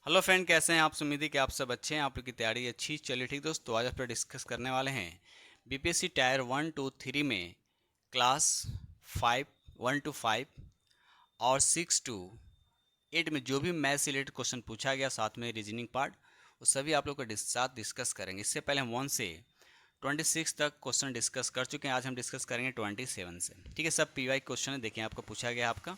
Hello friend, कैसे हैं आप? उम्मीद है कि आप सब अच्छे हैं, आप लोग की तैयारी अच्छी। चलिए ठीक दोस्तों, आज आप लोग डिस्कस करने वाले हैं बीपीएससी टायर 1 2 3 में क्लास 5 1 to 5 और 6 to 8 में जो भी मैथ से रिलेटेड क्वेश्चन पूछा गया, साथ में रीजनिंग पार्ट, वो सभी आप लोग के साथ डिस्कस करेंगे। इससे पहले हम 1 से 26 तक क्वेश्चन डिस्कस कर चुके हैं। आज हम डिस्कस करेंगे 27 से। ठीक है, सब पीवाई क्वेश्चन है। देखिए, आपको पूछा गया, आपका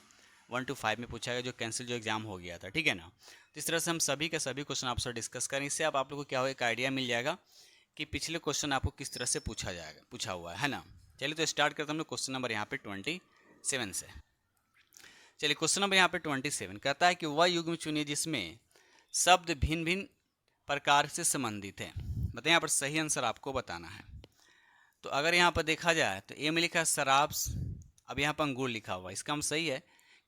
1 to 5 में पूछा गया, जो कैंसिल जो एग्जाम हो गया था। ठीक है ना। तो इस तरह से हम सभी के सभी क्वेश्चन आपसे डिस्कस करें। इससे आप लोगों को क्या हो, एक आइडिया मिल जाएगा कि पिछले क्वेश्चन आपको किस तरह से पूछा हुआ है ना। चलिए तो स्टार्ट करते हैं हम लोग क्वेश्चन नंबर यहाँ पे 27 से। चलिए, क्वेश्चन नंबर यहाँ पे 27 कहता है कि वह युग्म चुनिए जिसमें शब्द भिन्न भिन्न प्रकार से संबंधित है। बताइए, यहाँ पर सही आंसर आपको बताना है। तो अगर यहाँ पर देखा जाए तो ए में लिखा है शराब, अब यहाँ पर अंगूर लिखा हुआ है। इसका हम सही है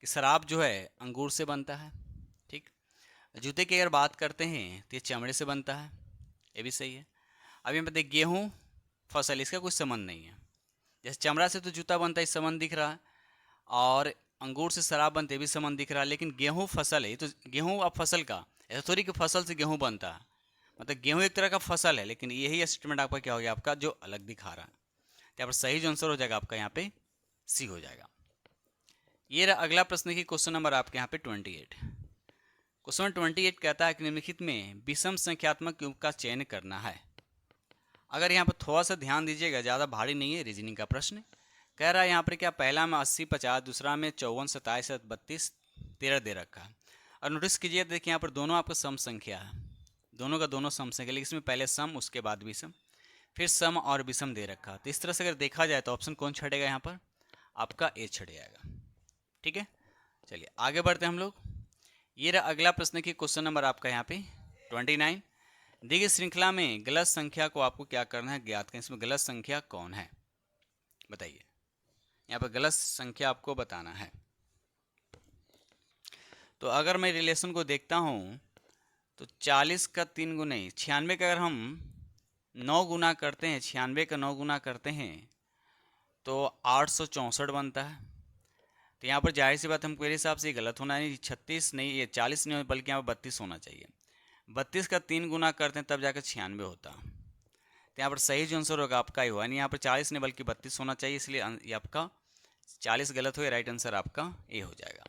कि शराब जो है अंगूर से बनता है। ठीक। जूते की अगर बात करते हैं तो ये चमड़े से बनता है, ये भी सही है। अब यहाँ पर देख, गेहूँ फसल, इसका कुछ संबंध नहीं है। जैसे चमड़ा से तो जूता बनता है, इस संबंध दिख रहा है, और अंगूर से शराब बनते भी संबंध दिख रहा है। लेकिन गेहूँ फसल है, तो गेहूँ अब फसल का, ऐसा थोड़ी कि फसल से गेहूँ बनता है। मतलब गेहूँ एक तरह का फसल है, लेकिन यही स्टेटमेंट आपका क्या हो गया, आपका जो अलग दिखा रहा है। तो यहाँ पर सही जो आंसर हो जाएगा आपका यहाँ पे सी हो जाएगा। ये रहा अगला प्रश्न की क्वेश्चन नंबर आपके यहाँ पे 28। क्वेश्चन 28 कहता है कि निम्नलिखित में विषम संख्यात्मक युग्म का चयन करना है। अगर यहाँ पर थोड़ा सा ध्यान दीजिएगा, ज़्यादा भारी नहीं है, रीजनिंग का प्रश्न कह रहा है। यहाँ पर क्या, पहला में 80 50, दूसरा में 54 27 32 13 दे रखा है। और नोटिस कीजिए, देखिए यहाँ पर दोनों आपका सम संख्या है, दोनों का दोनों सम संख्या, लेकिन इसमें पहले सम, उसके बाद विषम, फिर सम और विषम दे रखा। तो इस तरह से अगर देखा जाए तो ऑप्शन कौन छटेगा यहाँ पर, आपका ए छट जाएगा। ठीक है, चलिए आगे बढ़ते हैं हम लोग। ये रहा अगला प्रश्न की क्वेश्चन नंबर आपका यहाँ पे 29। दी गई श्रृंखला में गलत संख्या को आपको क्या करना है, ज्ञात करें। इसमें गलत संख्या कौन है, बताइए। यहाँ पर गलत संख्या आपको बताना है। तो अगर मैं रिलेशन को देखता हूँ तो 40 का 3 गुना, 96 का अगर हम 9 गुना करते हैं, 96 का 9 गुना करते हैं तो 864 बनता है। तो यहाँ पर जाहिर सी बात, हम मेरे हिसाब से ये गलत होना नहीं, 36 नहीं, ये 40 नहीं, बल्कि यहाँ पर 32 होना चाहिए। 32 का 3 गुना करते हैं तब जाकर 96 होता। तो यहाँ पर सही जो आंसर होगा आपका ही हुआ, नहीं यहाँ पर 40 नहीं बल्कि 32 होना चाहिए, इसलिए ये आपका 40 गलत हो गया। राइट आंसर आपका ए हो जाएगा।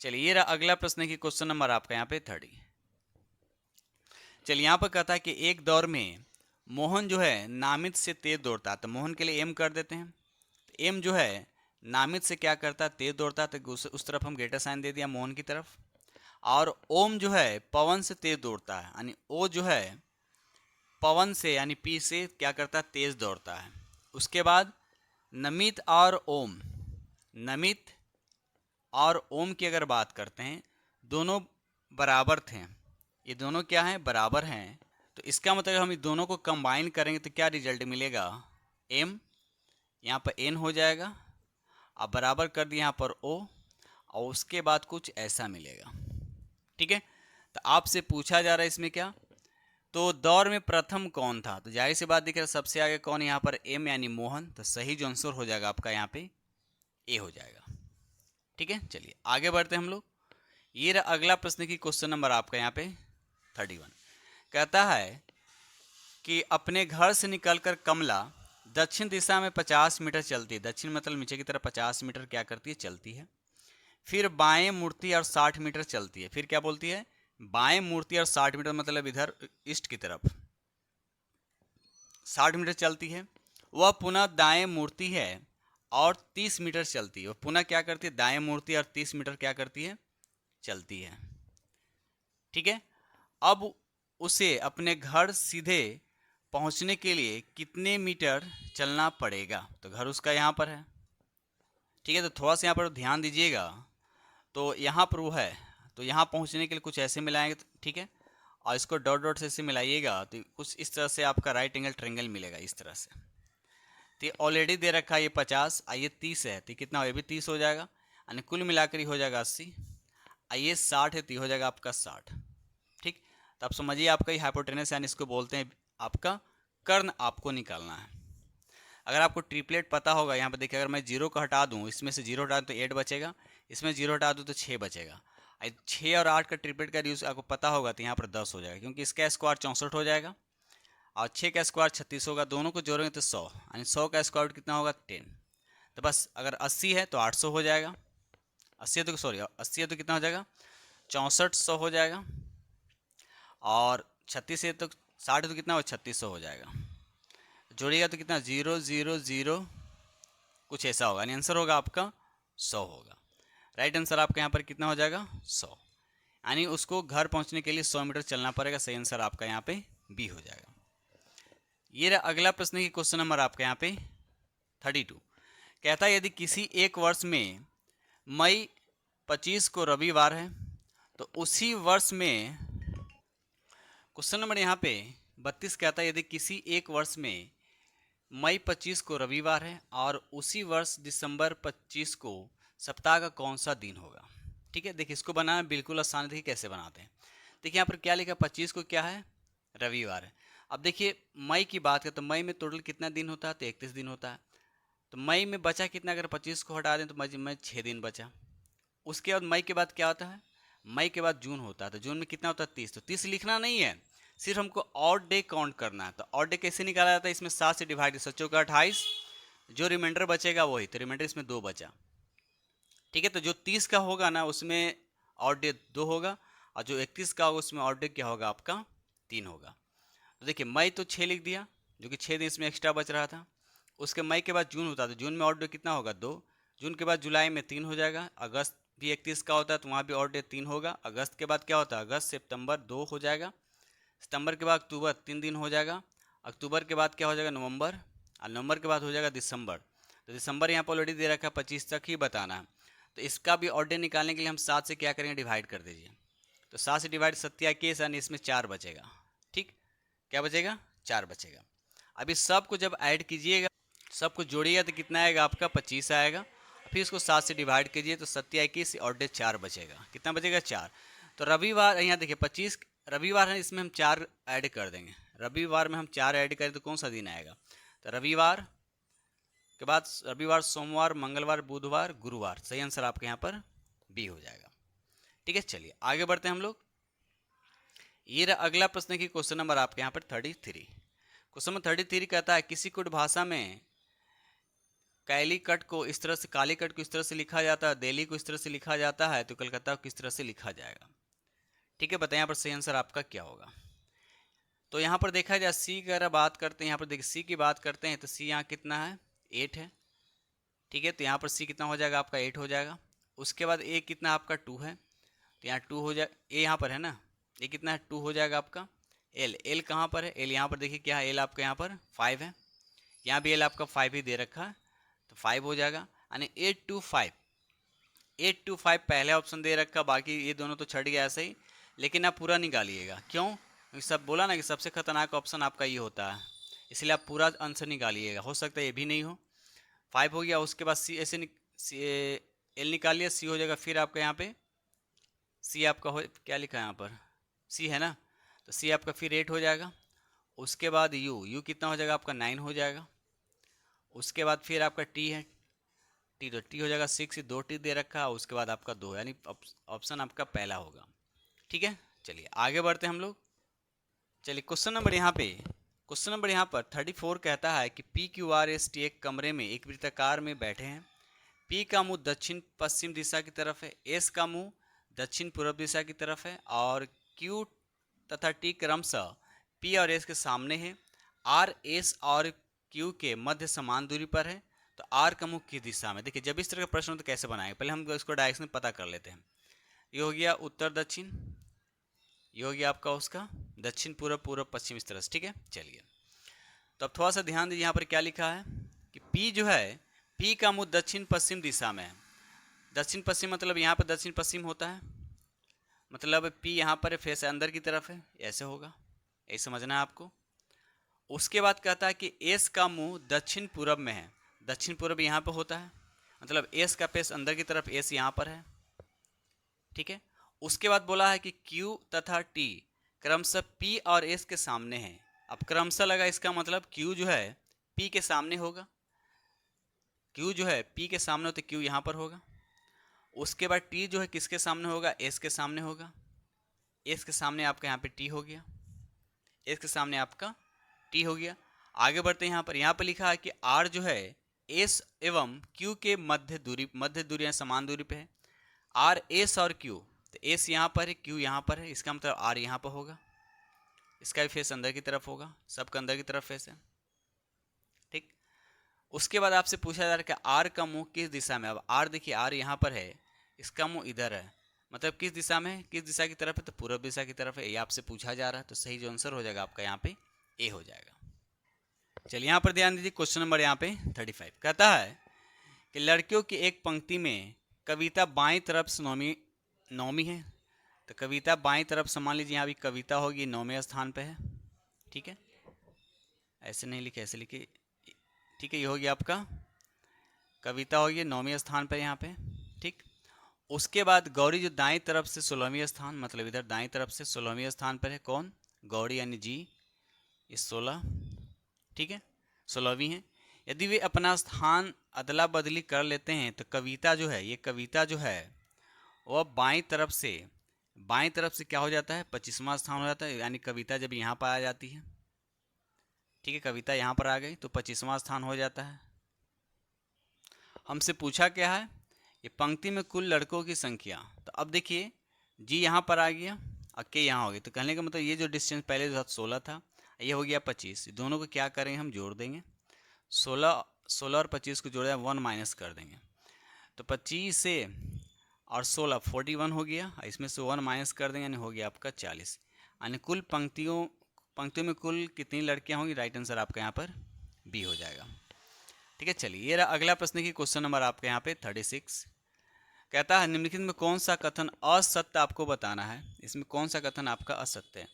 चलिए, ये रहा अगला प्रश्न की क्वेश्चन नंबर आपका यहाँ पे 30। चलिए, यहाँ पर कहता है कि एक दौर में मोहन जो है नामित से तेज दौड़ता है। तो मोहन के लिए एम कर देते हैं। तो एम जो है नामित से क्या करता है, तेज दौड़ता है, तो उस तरफ हम ग्रेटर साइन दे दिया मोहन की तरफ। और ओम जो है पवन से तेज दौड़ता है, यानी ओ जो है पवन से यानी पी से क्या करता है, तेज दौड़ता है। उसके बाद नमित और ओम, नमित और ओम की अगर बात करते हैं, दोनों बराबर थे। ये दोनों क्या हैं, बराबर हैं। तो इसका मतलब हम इन दोनों को कंबाइन करेंगे तो क्या रिजल्ट मिलेगा, एम, यहाँ पर एन हो जाएगा। अब बराबर कर दिया यहाँ पर ओ, और उसके बाद कुछ ऐसा मिलेगा। ठीक है, तो आपसे पूछा जा रहा है इसमें क्या, तो दौर में प्रथम कौन था। तो जाहिर सी बात दिख रहा है, सबसे आगे कौन है यहाँ पर, एम यानी मोहन। तो सही जो आंसर हो जाएगा आपका यहाँ पे ए हो जाएगा। ठीक है, चलिए आगे बढ़ते हैं हम लोग। ये रहा अगला प्रश्न की क्वेश्चन नंबर आपका यहाँ पे 31। कहता है कि अपने घर से निकलकर कमला दक्षिण दिशा में 50 मीटर चलती है। दक्षिण मतलब नीचे की तरफ 50 मीटर क्या करती है, चलती है। फिर बाएं मुड़ती और 60 मीटर चलती है। फिर क्या बोलती है, बाएं मुड़ती और 60 मीटर मतलब इधर ईस्ट की तरफ 60 मीटर चलती है। वह पुनः दाएं मुड़ती है और 30 मीटर चलती है। वह पुनः क्या करती है, दाएं मुड़ती है और 30 मीटर क्या करती है, चलती है। ठीक है, अब उसे अपने घर सीधे पहुंचने के लिए कितने मीटर चलना पड़ेगा। तो घर उसका यहाँ पर है। ठीक है, तो थोड़ा सा यहाँ पर ध्यान दीजिएगा। तो यहाँ पर वो है, तो यहाँ पहुँचने के लिए कुछ ऐसे मिलाएंगे। ठीक है, और इसको डॉट डॉट से ऐसे मिलाइएगा तो कुछ इस तरह से आपका राइट एंगल ट्रेंगल मिलेगा, इस तरह से। तो ये ऑलरेडी दे रखा है, ये 50, ये 30 है, तो कितना हो, ये भी 30 हो जाएगा, यानी कुल मिलाकर ही हो जाएगा 80। ये 60 है, तो हो जाएगा आपका 60। ठीक, तो आप समझिए आपका ये हाइपोटेनस यानी इसको बोलते हैं आपका कर्ण आपको निकालना है। अगर आपको ट्रिपलेट पता होगा, यहाँ पर देखिए, अगर मैं जीरो को हटा दूँ, इसमें से जीरो हटा दूँ तो 8 बचेगा, इसमें जीरो हटा दूँ तो 6 बचेगा। 6 और 8 का ट्रिपलेट का यूज आपको पता होगा तो यहाँ पर 10 हो जाएगा, क्योंकि इसका स्क्वायर 64 हो जाएगा और 6 का स्क्वायर 36 होगा, दोनों को जोड़ेंगे तो 100, यानी 100 का स्क्वायर रूट कितना होगा 10। तो बस अगर 80 है तो 800 हो जाएगा, 80 है तो सॉरी 80 है तो कितना हो जाएगा 6400 हो जाएगा, और 36 है तो 60 है तो कितना हो 3600 हो जाएगा, जोड़िएगा तो कितना 0 0 0 कुछ ऐसा होगा, यानी आंसर होगा आपका 100 होगा। राइट आंसर आपका यहाँ पर कितना हो जाएगा 100, यानी उसको घर पहुँचने के लिए 100 मीटर चलना पड़ेगा। सही आंसर आपका यहाँ पे बी हो जाएगा। ये रहा अगला प्रश्न की क्वेश्चन नंबर आपका यहाँ पे 32। कहता है यदि किसी एक वर्ष में मई 25 को रविवार है तो उसी वर्ष में, क्वेश्चन नंबर यहाँ पे 32 कहता है यदि किसी एक वर्ष में मई 25 को रविवार है और उसी वर्ष दिसंबर 25 को सप्ताह का कौन सा दिन होगा। ठीक है, देखिए इसको बनाना बिल्कुल आसान है। देखिए कैसे बनाते हैं। देखिए यहाँ पर क्या लिखा 25 को क्या है रविवार है। अब देखिए मई की बात करें तो मई में टोटल कितना दिन होता है तो 31 दिन होता है। तो मई में बचा कितना, अगर 25 को हटा दें तो मई में 6 दिन बचा। उसके बाद मई के बाद क्या होता है, मई के बाद जून होता है। तो जून में कितना होता है 30। तो 30 लिखना नहीं है, सिर्फ हमको ऑड डे काउंट करना है। तो ऑड डे कैसे निकाला जाता है, इसमें 7 से डिवाइड, 7 का 28, जो रिमाइंडर बचेगा वही, तो रिमाइंडर इसमें 2 बचा। ठीक है, तो जो 30 का होगा ना उसमें ऑड डे 2 होगा, और जो 31 का होगा उसमें ऑड डे क्या होगा आपका 3 होगा। तो देखिए मई तो 6 लिख दिया, जो कि 6 दिन इसमें एक्स्ट्रा बच रहा था। उसके मई के बाद जून होता है तो जून में ऑड डे कितना होगा 2। जून के बाद जुलाई में 3 हो जाएगा। अगस्त भी 31 का होता है तो वहाँ भी ऑड डे 3 होगा। अगस्त के बाद क्या होता है, अगस्त सितंबर 2 हो जाएगा। सितंबर के बाद अक्टूबर 3 दिन हो जाएगा। अक्टूबर के बाद क्या हो जाएगा नवंबर, और नवंबर के बाद हो जाएगा दिसंबर। तो दिसंबर यहाँ पर ऑलरेडी दे रखा है 25 तक ही बताना है। तो इसका भी ऑड डे निकालने के लिए हम 7 से क्या करेंगे डिवाइड कर दीजिए। तो 7 से डिवाइड 27 यानी इसमें 4 बचेगा। ठीक, क्या बचेगा 4 बचेगा। अभी सबको जब ऐड कीजिएगा, सबको जोड़िएगा तो कितना आएगा आपका 25 आएगा। फिर इसको 7 से डिवाइड कीजिए तो 27 और डे 4 बचेगा। कितना बचेगा 4। तो रविवार यहाँ देखिए 25 रविवार है, इसमें हम 4 ऐड कर देंगे। रविवार में हम 4 ऐड करें तो कौन सा दिन आएगा, तो रविवार के बाद रविवार, सोमवार, मंगलवार, बुधवार, गुरुवार। सही आंसर आपके यहाँ पर बी हो जाएगा। ठीक है, चलिए आगे बढ़ते हैं हम लोग। ये रहा अगला प्रश्न की क्वेश्चन नंबर आपके यहाँ पर 33। क्वेश्चन नंबर 33 कहता है किसी कुट भाषा में कालीकट को इस तरह से, कालीकट को इस तरह से लिखा जाता है, दिल्ली को इस तरह से लिखा जाता है, तो कलकत्ता को किस तरह से लिखा जाएगा। ठीक है, बताएं यहाँ पर सही आंसर आपका क्या होगा। तो यहाँ पर देखा जाए सी की अगर बात करते हैं, यहाँ पर देखिए सी की बात करते हैं तो सी यहाँ कितना है 8 है। ठीक है, तो यहाँ पर सी कितना हो जाएगा आपका 8 हो जाएगा। उसके बाद ए कितना आपका 2 है, तो यहाँ 2 हो जाए, ए यहाँ पर है ना, ये कितना है 2 हो जाएगा आपका। एल, एल कहाँ पर है, एल यहाँ पर देखिए क्या है, एल आपका यहाँ पर 5 है। यहाँ भी एल आपका 5 ही दे रखा है तो 5 हो जाएगा। यानी 8 to 5, 8 to 5 पहले ऑप्शन दे रखा, बाकी ये दोनों तो छट गया ऐसे ही। लेकिन आप पूरा निकालिएगा, क्यों, क्योंकि सब बोला ना कि सबसे खतरनाक ऑप्शन आपका ये होता है, इसलिए आप पूरा आंसर निकालिएगा। हो सकता है ये भी नहीं हो। 5 हो गया, उसके बाद सी ऐसे एल निकाल लिया, सी हो जाएगा। फिर आपका यहाँ पे सी आपका हो, क्या लिखा है यहाँ पर सी है ना, तो सी आपका फिर 8 हो जाएगा। उसके बाद यू, यू कितना हो जाएगा आपका 9 हो जाएगा। उसके बाद फिर आपका टी है, टी तो टी हो जाएगा 6, 2 टी दे रखा है। उसके बाद आपका 2, यानी ऑप्शन आपका पहला होगा। ठीक है, चलिए आगे बढ़ते हैं हम लोग। चलिए क्वेश्चन नंबर यहाँ पे, क्वेश्चन नंबर यहाँ पर 34 कहता है कि P Q R S T एक कमरे में एक वृत्ताकार में बैठे हैं। पी का मुंह दक्षिण पश्चिम दिशा की तरफ है, एस का मुंह दक्षिण पूर्व दिशा की तरफ है, और क्यू तथा टी क्रमशः पी और एस के सामने है। आर एस और क्यू के मध्य समान दूरी पर है। तो आर का मुख किस दिशा में। देखिए जब इस तरह का प्रश्न हो तो कैसे बनाएंगे, पहले हम इसको डायरेक्शन पता कर लेते हैं। ये हो गया उत्तर दक्षिण, ये हो गया आपका उसका दक्षिण पूर्व, पूर्व पश्चिम, इस तरह से। ठीक है, चलिए तो अब थोड़ा सा ध्यान दीजिए, यहाँ पर क्या लिखा है कि पी जो है, पी का मुख दक्षिण पश्चिम दिशा में है। दक्षिण पश्चिम मतलब यहाँ पर दक्षिण पश्चिम होता है, मतलब पी यहाँ पर फेस अंदर की तरफ है, ऐसे होगा, ऐसे समझना है आपको। उसके बाद कहता है कि एस का मुंह दक्षिण पूर्व में है, दक्षिण पूर्व यहाँ पर होता है, मतलब एस का फेस अंदर की तरफ, एस यहाँ पर है। ठीक है, उसके बाद बोला है कि क्यू तथा टी क्रमशः पी और एस के सामने है। अब क्रमशः लगा, इसका मतलब क्यू जो है पी के सामने होगा, क्यू जो है पी के सामने हो तो क्यू यहाँ पर होगा। उसके बाद टी जो है किसके सामने होगा, एस के सामने होगा। एस के सामने आपका यहाँ पे टी हो गया, एस के सामने आपका टी हो गया। आगे बढ़ते हैं यहाँ पर लिखा है कि आर जो है एस एवं क्यू के मध्य दूरी या समान दूरी पे है। आर एस और क्यू, तो एस यहाँ पर है, क्यू यहाँ पर है, इसका मतलब आर यहाँ पर होगा, इसका भी फेस अंदर की तरफ होगा, सबका अंदर की तरफ फेस है, ठीक। उसके बाद आपसे पूछा जा रहा है कि आर का मुंह किस दिशा में। अब आर देखिए, आर यहाँ पर है, इसका मुंह इधर है, मतलब किस दिशा में है, किस दिशा की तरफ है, तो पूर्व दिशा की तरफ है। ये आपसे पूछा जा रहा है, तो सही जो आंसर हो जाएगा आपका यहाँ पे ए हो जाएगा। चलिए यहाँ पर ध्यान दीजिए, क्वेश्चन नंबर यहाँ पे 35 कहता है कि लड़कियों की एक पंक्ति में कविता बाईं तरफ से नौमी है। तो कविता बाईं तरफ से, मान लीजिए यहाँ भी कविता होगी, 9वें स्थान पे है, ठीक है। ऐसे नहीं लिखे, ऐसे लिखे, ठीक है। ये हो गया आपका कविता होगी 9वें स्थान पर यहाँ पे, ठीक। उसके बाद गौरी जो दाईं तरफ से 16वें स्थान, मतलब इधर दाईं तरफ से 16वें स्थान पर है। कौन? गौरी यानी जी, इस 16, ठीक है, 16वीं है। यदि वे अपना स्थान अदला बदली कर लेते हैं तो कविता जो है, ये कविता जो है वह बाईं तरफ से क्या हो जाता है, 25वां स्थान हो जाता है। यानी कविता जब यहाँ पर आ जाती है, ठीक है, कविता यहाँ पर आ गई तो 25वां स्थान हो जाता है। हमसे पूछा क्या है, ये पंक्ति में कुल लड़कों की संख्या। तो अब देखिए जी यहाँ पर आ गया और के यहाँ हो गया, तो कहने का मतलब ये जो डिस्टेंस पहले जो 16 था, ये हो गया 25। दोनों को क्या करेंगे, हम जोड़ देंगे। 16 और 25 को जोड़ा 1 माइनस कर देंगे, तो 25 से और 16 41 हो गया, इसमें से 1 माइनस कर देंगे, यानी हो गया आपका 40। यानी कुल पंक्तियों में कुल कितनी लड़कियां होंगी, राइट आंसर आपका यहाँ पर बी हो जाएगा, ठीक है। चलिए ये रहा अगला प्रश्न की क्वेश्चन नंबर आपके यहाँ पे 36 कहता है निम्नलिखित में कौन सा कथन असत्य आपको बताना है। इसमें कौन सा कथन आपका असत्य है।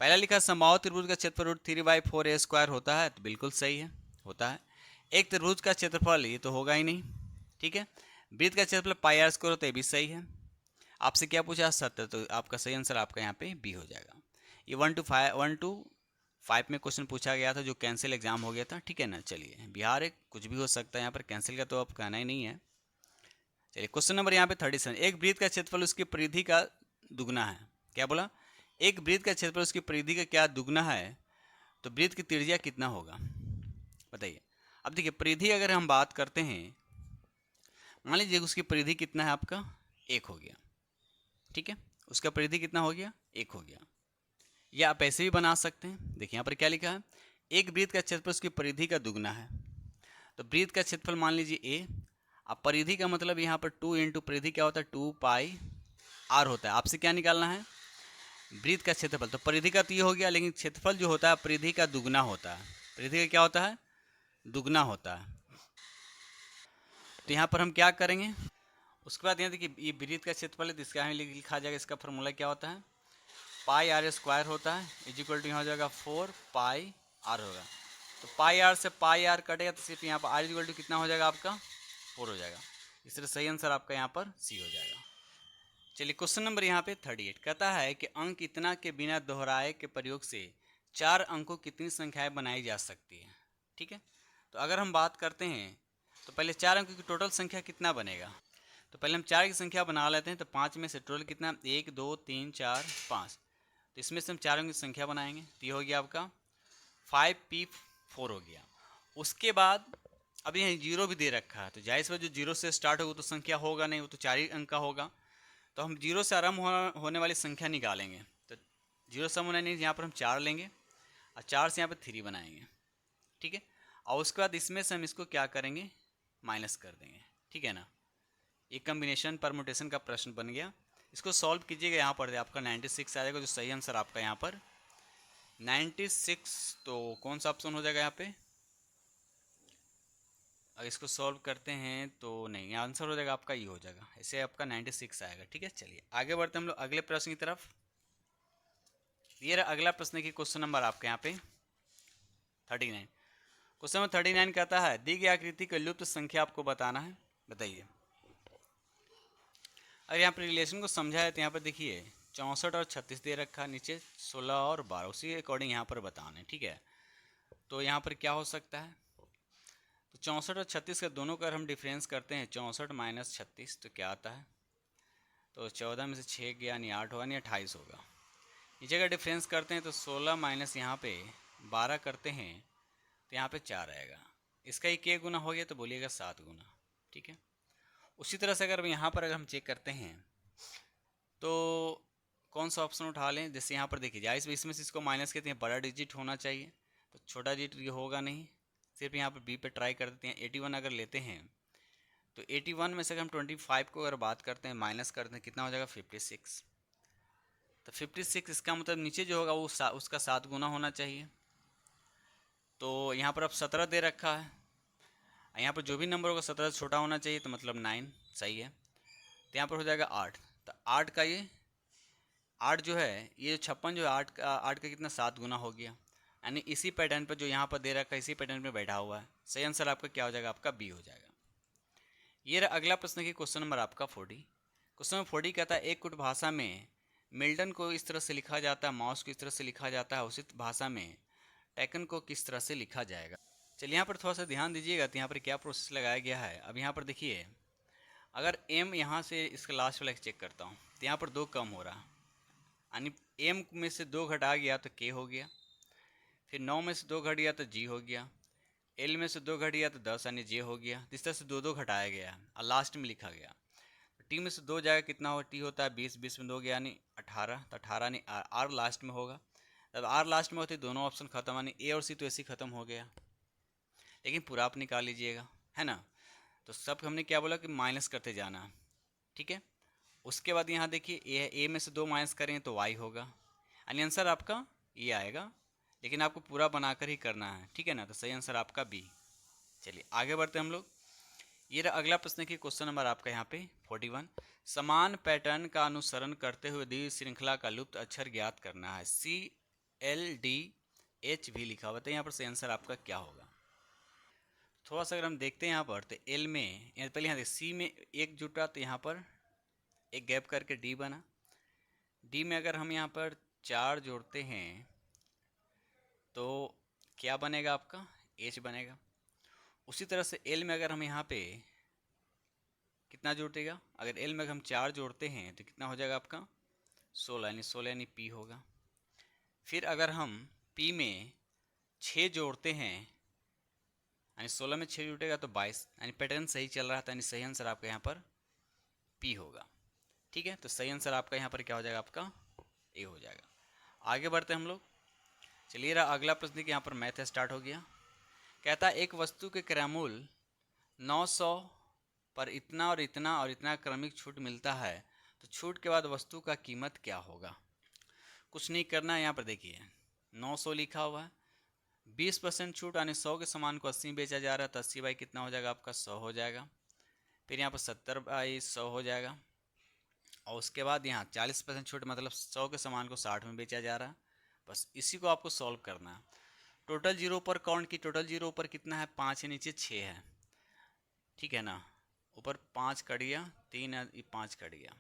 पहला लिखा समबाहु त्रिभुज का क्षेत्रफल √3/4a² होता है, तो बिल्कुल सही है, होता है। एक त्रिभुज का क्षेत्रफल, ये तो होगा ही नहीं, ठीक है। वृत्त का क्षेत्रफल πr² होता है, ये भी सही है। आपसे क्या पूछा, सत्य, तो आपका सही आंसर आपका यहाँ पे बी हो जाएगा। ये 1 to 5 में क्वेश्चन पूछा गया था, जो कैंसिल एग्जाम हो गया था, ठीक है ना। चलिए बिहार एक कुछ भी हो सकता है, यहाँ पर कैंसिल का तो अब कहना ही नहीं है। चलिए क्वेश्चन नंबर यहाँ पे 37, एक वृत्त का क्षेत्रफल उसकी परिधि का दुगना है। क्या बोला, एक वृत्त का क्षेत्रफल उसकी परिधि का क्या दुगना है, तो वृत्त की त्रिज्या कितना होगा, बताइए। अब देखिए परिधि अगर हम बात करते हैं, मान लीजिए उसकी परिधि कितना है आपका, 1 हो गया, ठीक है। उसका परिधि कितना हो गया, 1 हो गया। या आप ऐसे भी बना सकते हैं, देखिए यहाँ पर क्या लिखा है, एक वृत्त का क्षेत्रफल उसकी परिधि का दुगना है। तो वृत्त का क्षेत्रफल मान लीजिए ए, अब परिधि का मतलब यहाँ पर 2 इंटू परिधि क्या होता है, 2πr होता है। आपसे क्या निकालना है, वृत्त का क्षेत्रफल। तो परिधि का तो ये हो गया, लेकिन क्षेत्रफल जो होता है परिधि का दुगना होता है। परिधि का क्या होता है, दुगना होता है। तो यहाँ पर हम क्या करेंगे, उसके बाद यहाँ देखिए ये वृत्त का क्षेत्रफल है, तो इसका यहाँ लिखा जाएगा, इसका फॉर्मूला क्या होता है, πr² होता है, इजिक्वल टू यहाँ हो जाएगा 4πr होगा। तो πr से πr कटेगा, तो सिर्फ यहाँ पर r इजिक्वल टू कितना हो जाएगा आपका, 4 हो जाएगा। इसलिए सही आंसर आपका यहाँ पर सी हो जाएगा। चलिए क्वेश्चन नंबर यहाँ पे 38 कहता है कि अंक इतना के बिना दोहराए के प्रयोग से 4 अंकों कितनी संख्याएं बनाई जा सकती है, ठीक है। तो अगर हम बात करते हैं तो पहले 4 अंकों की टोटल संख्या कितना बनेगा, तो पहले हम 4 की संख्या बना लेते हैं। तो 5 में से टोटल कितना, 1 2 3 4 5, तो इसमें से हम 4 अंकों की संख्या बनाएंगे, तो ये हो गया आपका 5p4 हो गया। उसके बाद अब यहाँ 0 भी दे रखा है, तो जाहिर सी जो 0 से स्टार्ट होगा तो संख्या होगा नहीं, वो तो 4 ही अंक का होगा। तो हम 0 से आरंभ होने वाली संख्या निकालेंगे। तो 0 से होने नहीं, यहाँ पर हम 4 लेंगे और 4 से यहाँ पर 3 बनाएंगे, ठीक है। और उसके बाद इसमें से हम इसको क्या करेंगे, माइनस कर देंगे, ठीक है ना। एक कम्बिनेशन परमुटेशन का प्रश्न बन गया। इसको सॉल्व कीजिएगा, यहाँ पर आपका 96 आ जाएगा, जो सही आंसर आपका यहाँ पर 96। तो कौन सा ऑप्शन हो जाएगा यहाँ पे, अगर इसको सॉल्व करते हैं तो नहीं, आंसर हो जाएगा आपका ये हो जाएगा, ऐसे आपका 96 आएगा, ठीक है। चलिए आगे बढ़ते हम लोग अगले प्रश्न की तरफ। ये रहा अगला प्रश्न की क्वेश्चन नंबर आपके यहाँ पे 39। क्वेश्चन नंबर 39 कहता है दी गई आकृति की लुप्त संख्या आपको बताना है, बताइए। अगर यहाँ पर रिलेशन को समझा है तो यहाँ पर देखिए 64 और 36 दे रखा, नीचे 16 और 12, उसी के अकॉर्डिंग यहाँ पर बताना है, ठीक है। तो यहाँ पर क्या हो सकता है, तो 64 और 36 का दोनों का हम डिफरेंस करते हैं, 64 माइनस 36 तो क्या आता है, तो 14 में से 6 गया यानी 8 होगा यानी 28 होगा। नीचे का डिफरेंस करते हैं तो 16 माइनस यहाँ पे 12 करते हैं तो यहाँ पे 4 आएगा। इसका ही क्या गुना हो गया तो बोलिएगा 7 गुना। ठीक है, उसी तरह से अगर यहाँ पर अगर हम चेक करते हैं तो कौन सा ऑप्शन उठा लें। जैसे यहाँ पर देखिए जाइए इसमें से इसको माइनस कहते हैं, बड़ा डिजिट होना चाहिए, तो छोटा डिजिट ये होगा नहीं। सिर्फ यहाँ पर बी पे ट्राई कर देते हैं। 81 अगर लेते हैं तो 81 में से अगर हम 25 को अगर बात करते हैं माइनस करते हैं कितना हो जाएगा 56। तो 56 इसका मतलब नीचे जो होगा वो उसका 7 गुना होना चाहिए। तो यहाँ पर अब 17 दे रखा है, यहाँ पर जो भी नंबर होगा 17 से छोटा होना चाहिए, तो मतलब 9 सही है। तो यहाँ पर हो जाएगा 8। तो 8 का ये 8 जो है ये 56 जो है 8 का कितना 7 गुना हो गया, यानी इसी पैटर्न पर जो यहाँ पर दे रखा है इसी पैटर्न पर बैठा हुआ है। सही आंसर आपका क्या हो जाएगा, आपका बी हो जाएगा। ये रहा अगला प्रश्न की क्वेश्चन नंबर आपका 40। क्वेश्चन नंबर 40 कहता है एक कुट भाषा में मिल्टन को इस तरह से लिखा जाता है, माउस को इस तरह से लिखा जाता है, उसी भाषा में टैकन को किस तरह से लिखा जाएगा। चलिए यहाँ पर थोड़ा सा ध्यान दीजिएगा तो यहाँ पर क्या प्रोसेस लगाया गया है। अब यहाँ पर देखिए अगर m यहाँ से इसका लास्ट वाला चेक करता हूँ तो यहाँ पर 2 कम हो रहा, यानी m में से 2 घटा गया तो k हो गया, फिर 9 में से 2 घट गया तो g हो गया, l में से 2 घट गया तो 10 यानी j हो गया। इस तरह से 2 घटाया गया और लास्ट में लिखा गया। t में से 2 जाएगा कितना होगा, t होता है 20, 20 में 2 गया यानी 18, तो 18 यानी r लास्ट में होगा। तब r लास्ट में होते दोनों ऑप्शन खत्म, यानी a और c तो ऐसे ही खत्म हो गया, लेकिन पूरा आप निकाल लीजिएगा, है ना। तो सब हमने क्या बोला कि माइनस करते जाना है। ठीक है, उसके बाद यहाँ देखिए ए में से 2 माइनस करें तो y होगा, यानी आंसर आपका ये आएगा, लेकिन आपको पूरा बनाकर ही करना है। ठीक है ना, तो सही आंसर आपका बी। चलिए आगे बढ़ते हैं हम लोग। ये रहा अगला प्रश्न की क्वेश्चन नंबर आपका यहाँ पे 41। समान पैटर्न का अनुसरण करते हुए दी श्रृंखला का लुप्त अक्षर ज्ञात करना है। CLDH भी लिखा हुआ था, यहाँ पर सही आंसर आपका क्या होगा। थोड़ा सा अगर हम देखते हैं यहाँ पर तो एल में पहले यहाँ सी में एक जुटा तो यहाँ पर एक गैप करके डी बना। डी में अगर हम यहाँ पर 4 जोड़ते हैं तो क्या बनेगा आपका एच बनेगा। उसी तरह से एल में अगर हम यहाँ पे कितना जोड़ेगा, अगर एल में हम 4 जोड़ते हैं तो कितना हो जाएगा आपका 16, यानी 16 यानी पी होगा। फिर अगर हम पी में 6 जोड़ते हैं यानी 16 में 6 जुटेगा तो 22, यानी पैटर्न सही चल रहा था, यानी सही आंसर आपका यहाँ पर पी होगा। ठीक है, तो सही आंसर आपका यहाँ पर क्या हो जाएगा, आपका ए हो जाएगा। आगे बढ़ते हैं हम लोग। चलिए रहा अगला प्रश्न कि यहाँ पर मैथ स्टार्ट हो गया। कहता है एक वस्तु के क्रयमूल्य 900 पर इतना और इतना और इतना क्रमिक छूट मिलता है, तो छूट के बाद वस्तु का कीमत क्या होगा। कुछ नहीं करना है, यहाँ पर देखिए 900 लिखा हुआ है, 20% छूट यानी 100 के सामान को 80 बेचा जा रहा है, तो 80 बाई कितना हो जाएगा आपका 100 हो जाएगा। फिर यहाँ पर 70 बाई 100 हो जाएगा, और उसके बाद यहाँ 40% छूट मतलब 100 के सामान को 60 में बेचा जा रहा है। बस इसी को आपको सॉल्व करना है। टोटल जीरो पर काउंट की, टोटल जीरो ऊपर कितना है 5 है, नीचे 6 है। ठीक है ना, ऊपर 5 कट गया, 3 है 5 कट गया,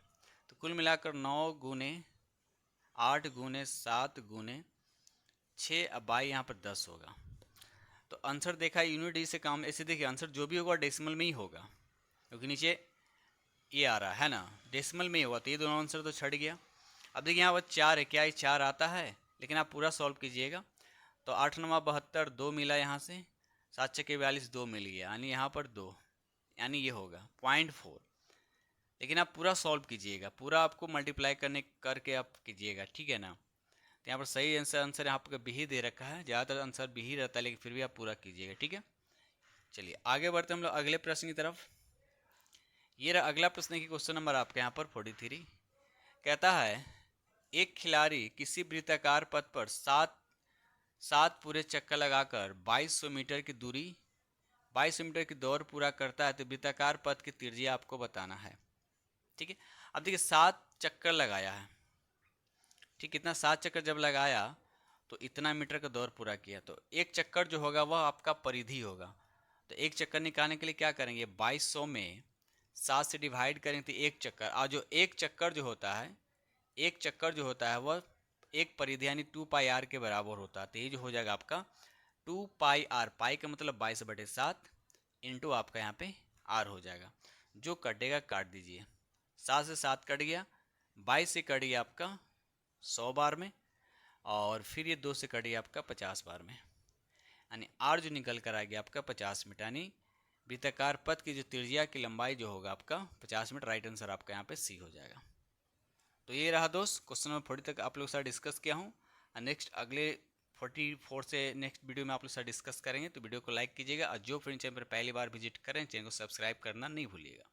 तो कुल मिलाकर 9 गुने 8 गुने 7 गुने 6 अब बाई यहाँ पर 10 होगा। तो आंसर देखा यूनिट डी से काम, ऐसे देखिए आंसर जो भी होगा डेसिमल में ही होगा, क्योंकि नीचे ये आ रहा है ना, डेसिमल में ही होगा, तो ये दोनों आंसर तो छट गया। अब देखिए यहाँ पर 4 है, क्या ये 4 आता है, लेकिन आप पूरा सॉल्व कीजिएगा। तो 8 9 72, 2 मिला यहाँ से, 7 6 42, 2 मिल गया, यानी यहाँ पर 2, यानी ये होगा 0.4। लेकिन आप पूरा सॉल्व कीजिएगा, पूरा आपको मल्टीप्लाई करके आप कीजिएगा। ठीक है ना, तो यहाँ पर सही आंसर यहाँ पर बी ही दे रखा है, ज़्यादातर आंसर बी ही रहता है, लेकिन फिर भी आप पूरा कीजिएगा। ठीक है, चलिए आगे बढ़ते हम लोग अगले प्रश्न की तरफ। ये रहा अगला प्रश्न की क्वेश्चन नंबर आपके यहाँ पर 43। कहता है एक खिलाड़ी किसी वृत्ताकार पथ पर सात पूरे चक्कर लगाकर 2200 मीटर की दूरी 2200 मीटर की दौड़ पूरा करता है, तो वृत्ताकार पथ की त्रिज्या आपको बताना है। ठीक है, अब देखिए 7 चक्कर लगाया है, ठीक, कितना 7 चक्कर जब लगाया तो इतना मीटर का दौड़ पूरा किया, तो एक चक्कर जो होगा वह आपका परिधि होगा। तो एक चक्कर निकालने के लिए क्या करेंगे, 2200 में 7 से डिवाइड करेंगे तो एक चक्कर, और जो एक चक्कर जो होता है, एक चक्कर जो होता है वह एक परिधि यानी 2 पाई आर के बराबर होता है। तो ये जो हो जाएगा आपका 2 पाई आर, पाई का मतलब 22/7 इंटू आपका यहाँ पे आर हो जाएगा। जो कटेगा काट दीजिए। 7 से 7 कट गया, 22 से कट गया आपका 100 बार में, और फिर ये 2 से कट गया आपका 50 बार में, यानी आर जो निकल कर आ गया आपका 50 मीटर, यानी वृत्ताकार पथ की जो त्रिज्या की लंबाई जो होगा आपका 50 मीटर। राइट आंसर आपका यहाँ पे सी हो जाएगा। तो ये रहा दोस्त, क्वेश्चन नंबर 40 तक आप लोग के साथ डिस्कस किया हूँ। नेक्स्ट अगले 44 से नेक्स्ट वीडियो में आप लोग के साथ डिस्कस करेंगे। तो वीडियो को लाइक कीजिएगा, और जो फ्रेंड चैनल पर पहली बार विजिट करें चैनल को सब्सक्राइब करना नहीं भूलिएगा।